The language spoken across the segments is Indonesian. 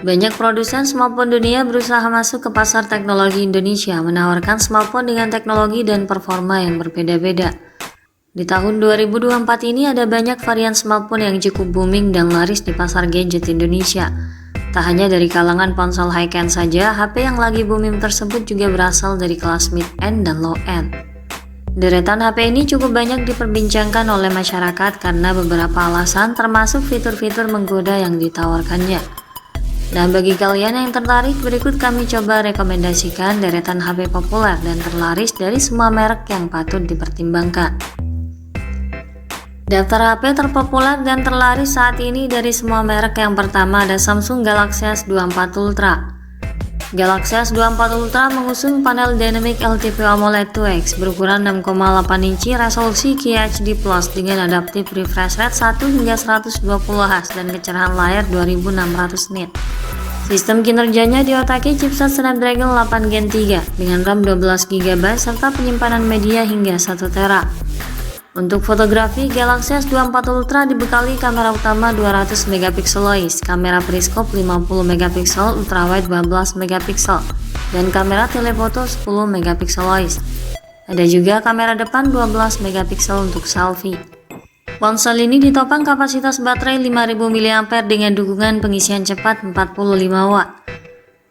Banyak produsen smartphone dunia berusaha masuk ke pasar teknologi Indonesia, menawarkan smartphone dengan teknologi dan performa yang berbeda-beda. Di tahun 2024 ini ada banyak varian smartphone yang cukup booming dan laris di pasar gadget Indonesia. Tak hanya dari kalangan ponsel high-end saja, HP yang lagi booming tersebut juga berasal dari kelas mid-end dan low-end. Deretan HP ini cukup banyak diperbincangkan oleh masyarakat karena beberapa alasan, termasuk fitur-fitur menggoda yang ditawarkannya. Nah, bagi kalian yang tertarik, berikut kami coba rekomendasikan deretan HP populer dan terlaris dari semua merek yang patut dipertimbangkan. Daftar HP terpopuler dan terlaris saat ini dari semua merek. Yang pertama ada Samsung Galaxy S24 Ultra. Galaxy S24 Ultra mengusung panel Dynamic LTP AMOLED 2X berukuran 6,8 inci, resolusi QHD+ dengan adaptive refresh rate 1 hingga 120 Hz dan kecerahan layar 2600 nit. Sistem kinerjanya diotaki chipset Snapdragon 8 Gen 3 dengan RAM 12GB serta penyimpanan media hingga 1 TB. Untuk fotografi, Galaxy S24 Ultra dibekali kamera utama 200 MP OIS, kamera periskop 50 MP ultrawide 12 MP, dan kamera telefoto 10 MP OIS. Ada juga kamera depan 12 MP untuk selfie. Ponsel ini ditopang kapasitas baterai 5000 mAh dengan dukungan pengisian cepat 45 Watt.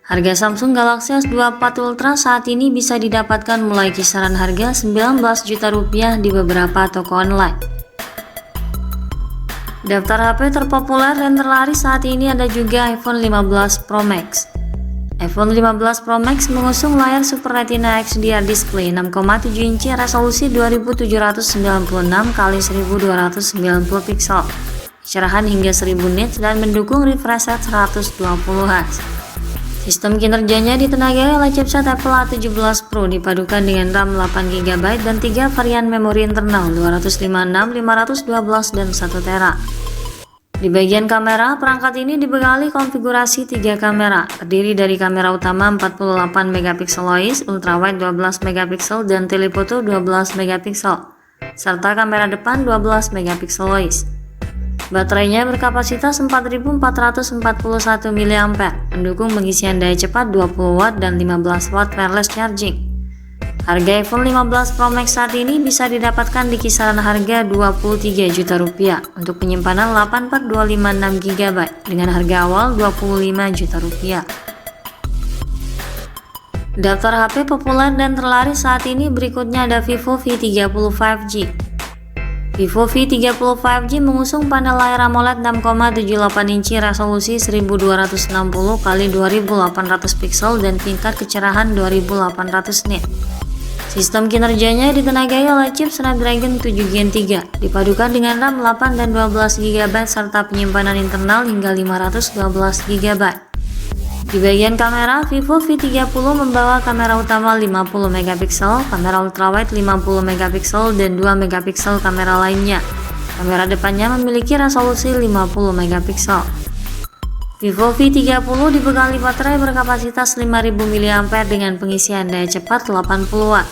Harga Samsung Galaxy S24 Ultra saat ini bisa didapatkan mulai kisaran harga 19 juta rupiah di beberapa toko online. Daftar HP terpopuler dan terlaris saat ini ada juga iPhone 15 Pro Max. iPhone 15 Pro Max mengusung layar Super Retina XDR display 6,7 inci, resolusi 2796x1290 pixel, kecerahan hingga 1000 nits dan mendukung refresh rate 120 Hz. Sistem kinerjanya ditenagai oleh chipset Apple A17 Pro dipadukan dengan RAM 8GB dan 3 varian memori internal 256, 512 dan 1 TB. Di bagian kamera, perangkat ini dibekali konfigurasi 3 kamera, terdiri dari kamera utama 48 MP OIS, ultrawide 12 MP dan telefoto 12 MP, serta kamera depan 12 MP OIS. Baterainya berkapasitas 4441 mAh, mendukung pengisian daya cepat 20 Watt dan 15 Watt wireless charging. Harga iPhone 15 Pro Max saat ini bisa didapatkan di kisaran harga 23 juta rupiah untuk penyimpanan 8/256 GB dengan harga awal 25 juta rupiah. Daftar HP populer dan terlaris saat ini berikutnya ada Vivo V30 5G. Vivo V30 5G mengusung panel layar AMOLED 6,78 inci, resolusi 1260x2800 pixel dan tingkat kecerahan 2800 nit. Sistem kinerjanya ditenagai oleh chip Snapdragon 7 Gen 3, dipadukan dengan RAM 8 dan 12GB serta penyimpanan internal hingga 512 GB. Di bagian kamera, Vivo V30 membawa kamera utama 50 MP, kamera ultrawide 50 MP dan 2 MP kamera lainnya. Kamera depannya memiliki resolusi 50 MP. Vivo V30 dibekali baterai berkapasitas 5000 mAh dengan pengisian daya cepat 80 Watt.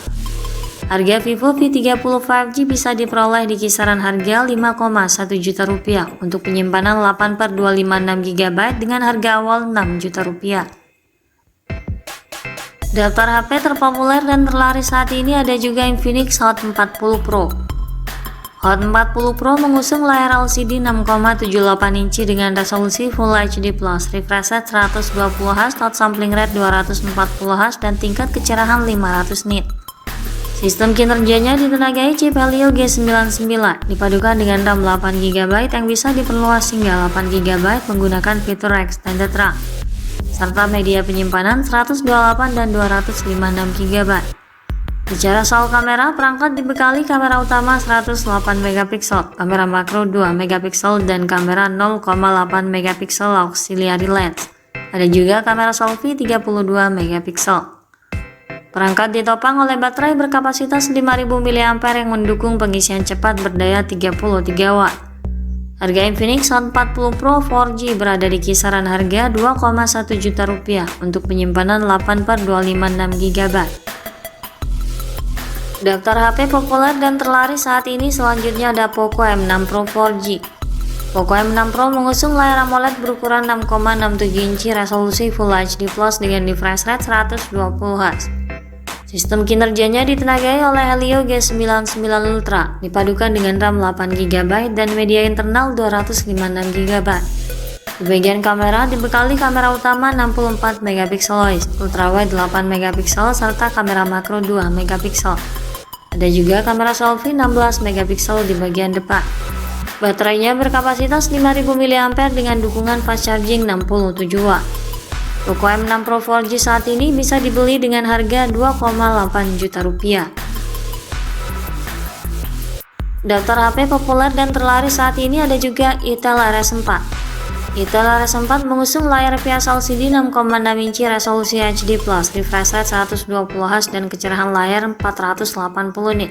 Harga Vivo V30 5G bisa diperoleh di kisaran harga 5,1 juta rupiah untuk penyimpanan 8/256 GB dengan harga awal 6 juta rupiah. Daftar HP terpopuler dan terlaris saat ini ada juga Infinix Hot 40 Pro. Hot 40 Pro mengusung layar LCD 6,78 inci dengan resolusi Full HD+, refresh rate 120 Hz, touch sampling rate 240 Hz dan tingkat kecerahan 500 nit. Sistem kinerjanya ditenagai chip Helio G99, dipadukan dengan RAM 8GB yang bisa diperluas hingga 8GB menggunakan fitur Extended RAM, serta media penyimpanan 128 dan 256GB. Bicara soal kamera, perangkat dibekali kamera utama 108 MP, kamera makro 2 MP dan kamera 0,8 MP auxiliary lens. Ada juga kamera selfie 32 MP. Perangkat ditopang oleh baterai berkapasitas 5000 mAh yang mendukung pengisian cepat berdaya 33 Watt. Harga Infinix Hot 40 Pro 4G berada di kisaran harga 2,1 juta rupiah untuk penyimpanan 8/256 GB. Daftar HP populer dan terlaris saat ini selanjutnya ada Poco M6 Pro 4G. Poco M6 Pro mengusung layar AMOLED berukuran 6,67 inci resolusi Full HD Plus dengan refresh rate 120Hz. Sistem kinerjanya ditenagai oleh Helio G99 Ultra, dipadukan dengan RAM 8GB dan media internal 256GB. Di bagian kamera dibekali kamera utama 64MP ultrawide 8MP serta kamera makro 2MP. Ada juga kamera selfie 16MP di bagian depan. Baterainya berkapasitas 5000 mAh dengan dukungan fast charging 67W. Poco M6 Pro 4G saat ini bisa dibeli dengan harga 2,8 juta rupiah. Daftar HP populer dan terlaris saat ini ada juga Itel RS4. Itel RS4 mengusung layar IPS LCD 6,6 inci resolusi HD Plus, refresh rate 120Hz dan kecerahan layar 480 nit.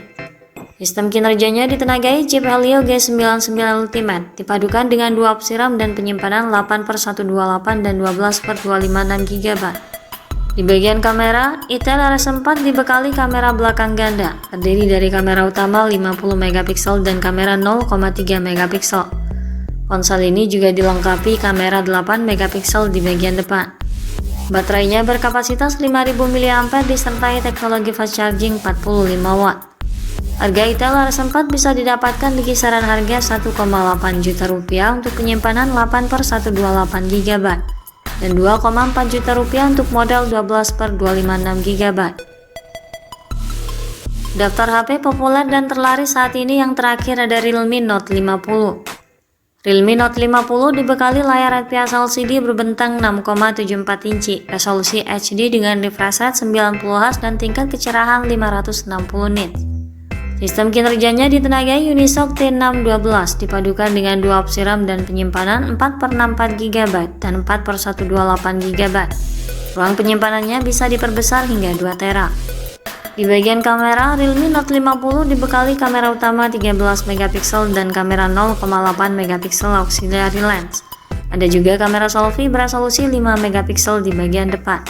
Sistem kinerjanya ditenagai chip Helio G99 Ultimate, dipadukan dengan 2 opsi RAM dan penyimpanan 8/128 dan 12/256GB. Di bagian kamera, Itel RS4 dibekali kamera belakang ganda, terdiri dari kamera utama 50MP dan kamera 0,3MP. Ponsel ini juga dilengkapi kamera 8MP di bagian depan. Baterainya berkapasitas 5000 mAh disertai teknologi fast charging 45W. Harga Itel RS4 bisa didapatkan di kisaran harga 1,8 juta rupiah untuk penyimpanan 8/128GB dan 2,4 juta rupiah untuk model 12/256GB. Daftar HP populer dan terlaris saat ini yang terakhir ada Realme Note 50. Realme Note 50 dibekali layar IPS LCD berbentang 6,74 inci, resolusi HD dengan refresh rate 90Hz dan tingkat kecerahan 560 nits. Sistem kinerjanya ditenagai Unisoc T612, dipadukan dengan 2 opsi RAM dan penyimpanan 4/64GB dan 4/128GB. Ruang penyimpanannya bisa diperbesar hingga 2 tera. Di bagian kamera, Realme Note 50 dibekali kamera utama 13MP dan kamera 0,8MP auxiliary lens. Ada juga kamera selfie beresolusi 5MP di bagian depan.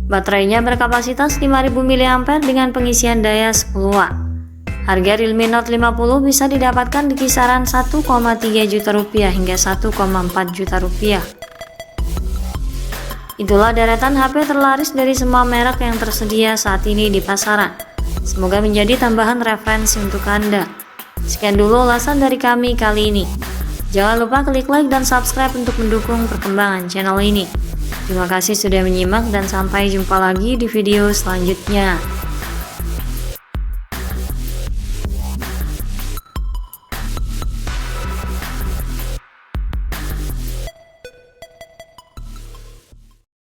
Baterainya berkapasitas 5000 mAh dengan pengisian daya 10W. Harga Realme Note 50 bisa didapatkan di kisaran 1,3 juta rupiah hingga 1,4 juta rupiah. Itulah deretan HP terlaris dari semua merek yang tersedia saat ini di pasaran. Semoga menjadi tambahan referensi untuk Anda. Sekian dulu ulasan dari kami kali ini. Jangan lupa klik like dan subscribe untuk mendukung perkembangan channel ini. Terima kasih sudah menyimak dan sampai jumpa lagi di video selanjutnya.